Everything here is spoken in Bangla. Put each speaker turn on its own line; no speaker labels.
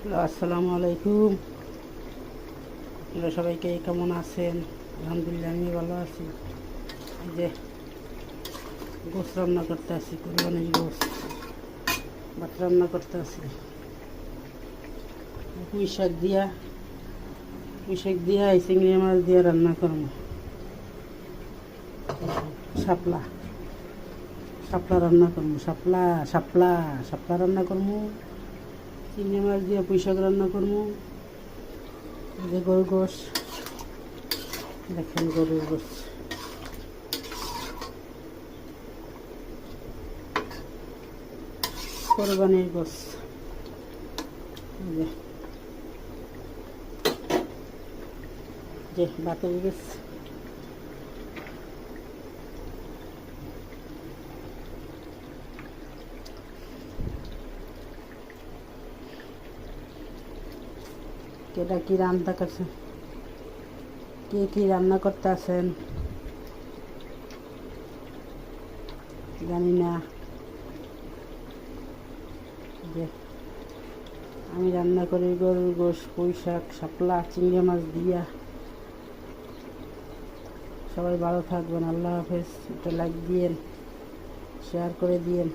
আসসালামু আলাইকুম। আপনারা সবাইকে কেমন আছেন? আলহামদুলিল্লাহ আমি ভালো আছি। এই যে গোস রান্না করতে আছি, কোরবানির গোস ভাত রান্না করতে আছি। পুঁই শাক দিয়া এই চিংড়ি মাছ দিয়ে রান্না করবো। শাপলা শাপলা রান্না করবো, শাপলা রান্না করবো। চিংড়ি মাছ দিয়ে পুঁই শাক রান্না করবো। এই যে গরুর গোস, দেখেন গরুর গোস। কোরবানির গোস, যে ভাতের গোস। কেটা কি রান্না করছেন? কে কি রান্না করতে আছেন জানি না। যে আমি রান্না করি গরুর গোশ, পুঁই শাক, শাপলা, চিংড়ি মাছ দিয়া। সবাই ভালো থাকবেন। আল্লাহ হাফেজ। একটা লাইক দিয়েন, শেয়ার করে দিয়েন।